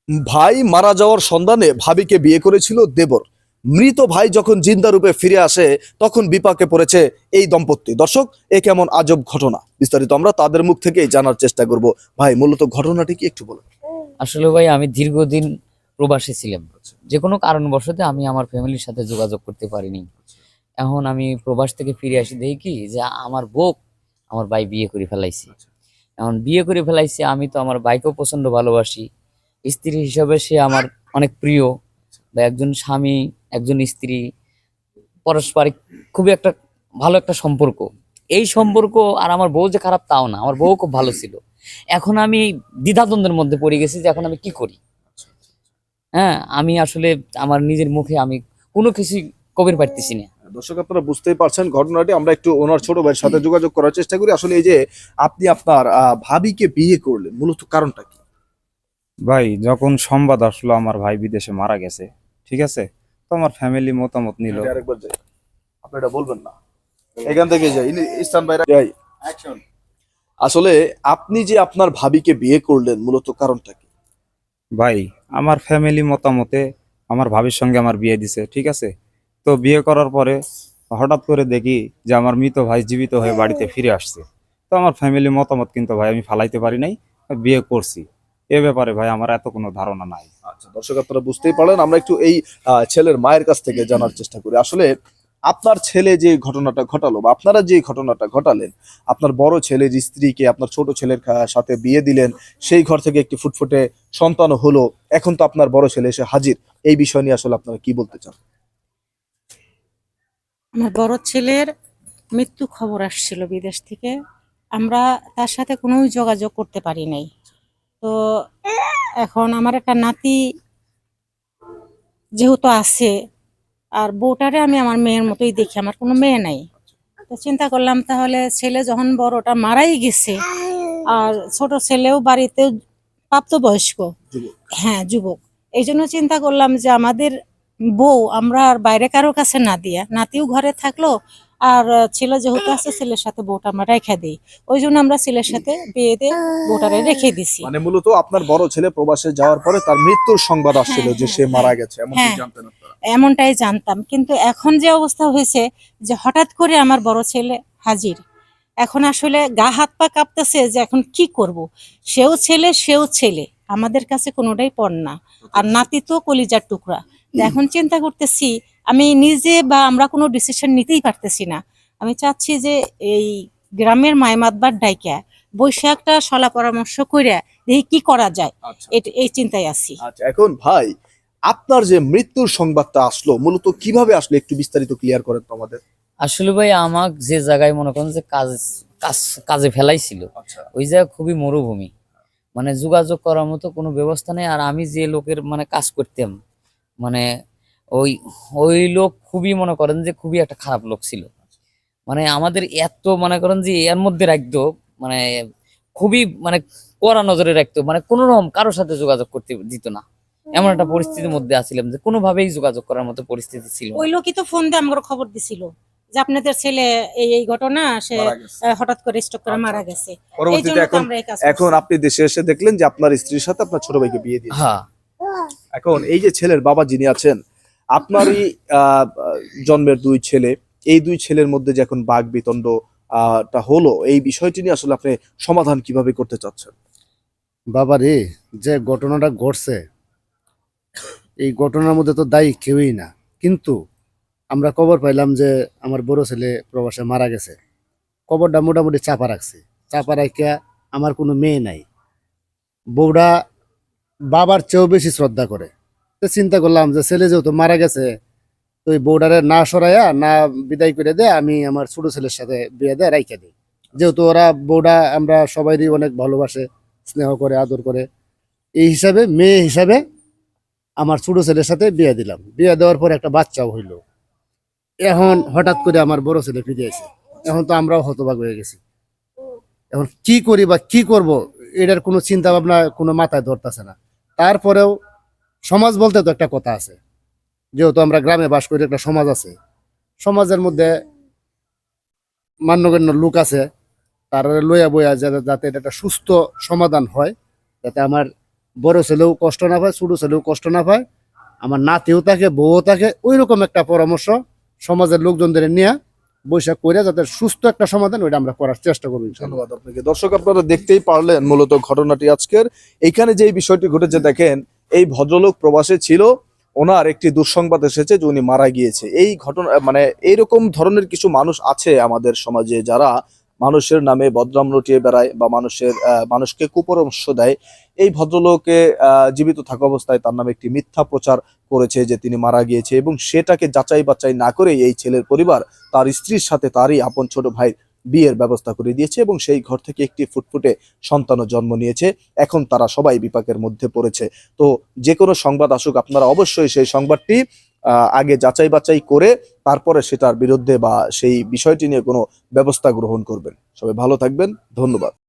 ভাই মারা যাওয়ার সন্ধানে ভাবিকে বিয়ে করেছিল দেবর। মৃত ভাই যখন জিন্দা রূপে ফিরে আসে তখন বিপাকে পড়েছে এই দম্পতি। দর্শক, এ কেমন আজব ঘটনা, বিস্তারিত আমরা তাদের মুখ থেকেই জানার চেষ্টা করব। ভাই, মূলত ঘটনাটি কি একটু বলুন। আসলে ভাই আমি দীর্ঘদিন প্রবাসে ছিলাম। যে কোনো কারণবশত আমি আমার ফ্যামিলির সাথে যোগাযোগ করতে পারিনি। এখন আমি প্রবাস থেকে ফিরে আসি, দেখি কি যে আমার বউ আমার ভাই বিয়ে করে ফেলাইছে। এখন বিয়ে করে ফেলাইছে, আমি তো আমার ভাইকেও প্রচন্ড ভালোবাসি। স্ত্রী হিসাবে সে আমার অনেক প্রিয়, বা একজন স্বামী একজন স্ত্রী পারস্পরিক খুবই একটা ভালো একটা সম্পর্ক। এই সম্পর্ক আর আমার বউ যে খারাপ তাও না, আমার বউ খুব ভালো ছিল। এখন আমি দ্বিধাদ্বন্দ্বের মধ্যে পড়ে গেছি যে এখন আমি কি করি। হ্যাঁ, আমি আসলে আমার নিজের মুখে আমি কোনো কিছু কবির পারতেছি না। দর্শক, আপনারা বুঝতেই পারছেন ঘটনাটি। আমরা একটু ওনার ছোট ভাইয়ের সাথে যোগাযোগ করার চেষ্টা করি। আসলে এই যে আপনি আপনার ভাবিকে বিয়ে করলেন, মূলত কারণটা কি? ভাই, যখন সংবাদ আসলো আমার ভাই বিদেশে মারা গেছে, ঠিক আছে, তো আমার ফ্যামিলি মতামত নিল। আরেকবার যাই, আপনি এটা বলবেন না, এখান থেকে যাই। ইসলাম ভাইরা যাই। আসলে আপনি যে আপনার ভাবিকে বিয়ে করলেন, মূলত কারণটা কি? ভাই, আমার ফ্যামিলি মতামতে আমার ভাবির সঙ্গে আমার বিয়ে দিছে, ঠিক আছে। তো বিয়ে করার পরে হঠাৎ করে দেখি যে আমার মৃত ভাই জীবিত হয়ে বাড়িতে ফিরে আসছে। তো আমার ফ্যামিলি মতামত কিন্তু ভাই আমি ফালাইতে পারি নাই, বিয়ে করছি। এ ব্যাপারে ভাই আমার এত কোনো ধারণা নাই। আচ্ছা দর্শক, আপনারা বুঝতেই পারলেন। আমরা একটু এই ছেলের মায়ের কাছ থেকে জানার চেষ্টা করি। আসলে আপনার ছেলে যে ঘটনাটা ঘটালো, বা আপনারা যে ঘটনাটা ঘটালেন, আপনার বড় ছেলের স্ত্রীকে আপনার ছোট ছেলের সাথে বিয়ে দিলেন, সেই ঘর থেকে একটি ফুটফুটে সন্তান হলো, এখন তো আপনার বড় ছেলে এসে হাজির। এই বিষয় নিয়ে আসলে আপনারা কি বলতে চান? আমার বড় ছেলের মৃত্যু খবর আসছিল বিদেশ থেকে। আমরা তার সাথে কোনো যোগাযোগ করতে পারি নাই। তো এখন আমার একটা নাতি যেহেতু আছে, আর বউটারে আমি আমার মেয়ের মতোই দেখি, আমার কোনো মেয়ে নাই। তো চিন্তা করলাম তাহলে ছেলে যখন বড়টা মারাই গেছে, আর ছোট ছেলেও বাড়িতে প্রাপ্তবয়স্ক, হ্যাঁ যুবক, এই জন্য চিন্তা করলাম যে আমাদের বউ আমরা আর বাইরে কারো কাছে না দিয়া, নাতিও ঘরে থাকলো, আর ছেলে যেহেতু আছে ছেলের সাথে বউটা আমরা রেখে দিই। ওই জন্য আমরা ছেলের সাথে বিয়ে দিয়ে বউটারে রেখে দিছি। মানে মূলত আপনার বড় ছেলে প্রবাসে যাওয়ার পরে তার মৃত্যুর সংবাদ আসছিল যে সে মারা গেছে, এমনটি হ্যাঁ, জানতেন আপনারা? এমনটাই জানতাম, কিন্তু এখন যে অবস্থা হয়েছে যে হঠাৎ করে আমার বড় ছেলে হাজির, এখন আসলে গা হাত পা কাঁপতেছে যে এখন কি করব। সেও ছেলে, আমাদের কাছে কোনোটাই পণ না, আর নাতি তো কলিজার টুকরা। তো এখন চিন্তা করতেছি, আমি নিজে বা আমরা কোনো ডিসিশন নিতেই পারতেছি না। আমি চাচ্ছি যে এই গ্রামের মাইমাতবার ডাইকা বৈশাখ একটা সলা পরামর্শ করে দেখি কি করা যায়, আচ্ছা এই চিন্তায় আছি। আচ্ছা, এখন ভাই, আপনার যে মৃত্যুর সংবাদটা আসলো, মূলত কিভাবে আসলো একটু বিস্তারিত ক্লিয়ার করেন তো আমাদের। আসলে ভাই আমাক যে জায়গায় মনে করেন যে কাজ কাজে ফেলাইছিল, আচ্ছা ওই জায়গা খুবই মরুভূমি, মানে যোগাযোগ করার মতো কোনো ব্যবস্থা নেই। আর আমি যে লোকের মানে কাজ করতাম, মানে ওই ওই লোক খুবই মনে করেন যে খুবই একটা খারাপ লোক ছিল। মানে আমাদের এত মনে করেন যে এর মধ্যে রাখতো, মানে খুবই মানে কড়া নজরে রাখতো, মানে কোনো রকম কারোর সাথে যোগাযোগ করতে দিত না। এমন একটা পরিস্থিতির মধ্যে আছিলাম যে কোনোভাবেই যোগাযোগ করার মতো পরিস্থিতি ছিল না। ওই লোকই তো ফোন দিয়ে আমাকে খবর দিছিল যে আপনাদের ছেলে এই ঘটনা, সে মারা গেছে। হঠাৎ করে স্ট্রোক করে আচ্ছা, মারা আচ্ছা। গেছে। এই পরবর্তীতে জন্য তো এখন আমরা এই কাজ এখন করছি। আপনি দেশে এসে দেখলেন যে আপনার স্ত্রীর সাথে আপনার ছোট ভাইকে বিয়ে দিয়েছে। হ্যাঁ, এখন এই যে ছেলের বাবা যিনি আছেন, আপনারই আহ, জন্মের দুই ছেলে, এই দুই ছেলের মধ্যে যে এখন বাক বিতণ্ড টা হলো, এই বিষয়টি নিয়ে আসলে আপনি সমাধান কিভাবে করতে চাচ্ছেন? বাবারে, যে ঘটনাটা ঘটছে এই ঘটনার মধ্যে তো দায়ী কেউই না, কিন্তু আমরা খবর পাইলাম যে আমার বড় ছেলে প্রবাসে মারা গেছে। খবরটা মোটামুটি চাপা রাখছে। চাপা রাখিয়া আমার কোনো মেয়ে নাই, বউটা বাবার চেয়েও বেশি শ্রদ্ধা করে। তো চিন্তা করলাম যে ছেলে যেহেতু মারা গেছে, তো ওই বউটারে না সরাইয়া না বিদায় করে দে, আমি আমার ছোট ছেলের সাথে বিয়ে দেয় রাইখা দিই। যেহেতু ওরা বউটা আমরা সবাইরই অনেক ভালোবাসে, স্নেহ করে, আদর করে, এই হিসাবে মেয়ে হিসাবে আমার ছোট ছেলের সাথে বিয়ে দিলাম। বিয়ে দেওয়ার পর একটা বাচ্চাও হইলো। এখন হঠাৎ করে আমার বড় ছেলে ফিরে আসে। এখন তো আমরাও হতবাক হয়ে গেছি। এখন কি করি বা কি করব, এটার কোনো চিন্তা ভাবনা কোনো মাথায় ধরতেছে না। তারপরেও সমাজ বলতে তো একটা কথা আছে, যেহেতু আমরা গ্রামে বাস করি, একটা সমাজ আছে। সমাজের মধ্যে মান্যগণ্য লোক আছে, তারা লইয়া বইয়া যাতে যাতে এটা একটা সুস্থ সমাধান হয়, যাতে আমার বড় ছেলেও কষ্ট না পায়, ছোট ছেলেও কষ্ট না পায়, আমার নাতিও থাকে, বউও থাকে, ওই রকম একটা পরামর্শ সমাজের লোকজনদের নিয়ে বৈশাখ করে যাতে সুস্থ একটা সমাধান ওইটা আমরা করার চেষ্টা করবো ইনশাআল্লাহ। ধন্যবাদ আপনাকে। দর্শক, আপনারা দেখতেই পারলেন মূলত ঘটনাটি আজকের। এইখানে যে বিষয়টি ঘটেছে দেখেন, এই ভদ্রলোক প্রবাসে ছিল, ওনার একটি দুঃসংবাদ এসেছে যে উনি মারা গিয়েছে। এই ঘটনা মানে এইরকম ধরনের কিছু মানুষ আছে আমাদের সমাজে, যারা মানুষের নামে বদনাম রটিয়ে বেড়ায় বা মানুষকে কুপরামর্শ দেয়। এই ভদ্রলোকে জীবিত থাকা অবস্থায় তার নামে একটি মিথ্যা প্রচার করেছে যে তিনি মারা গিয়েছে, এবং সেটাকে যাচাই বাছাই না করে এই ছেলের পরিবার তার স্ত্রীর সাথে তারই আপন ছোট ভাই বিয়ের ব্যবস্থা করে দিয়েছে, এবং সেই ঘর থেকে একটি ফুটফুটে সন্তানও জন্ম নিয়েছে। এখন তারা সবাই বিপাকের মধ্যে পড়েছে। তো যে কোনো সংবাদ আসুক, আপনারা অবশ্যই সেই সংবাদটি আগে যাচাই বাছাই করে তারপরে সেটার বিরুদ্ধে বা সেই বিষয়টি নিয়ে কোনো ব্যবস্থা গ্রহণ করবেন। সবাই ভালো থাকবেন, ধন্যবাদ।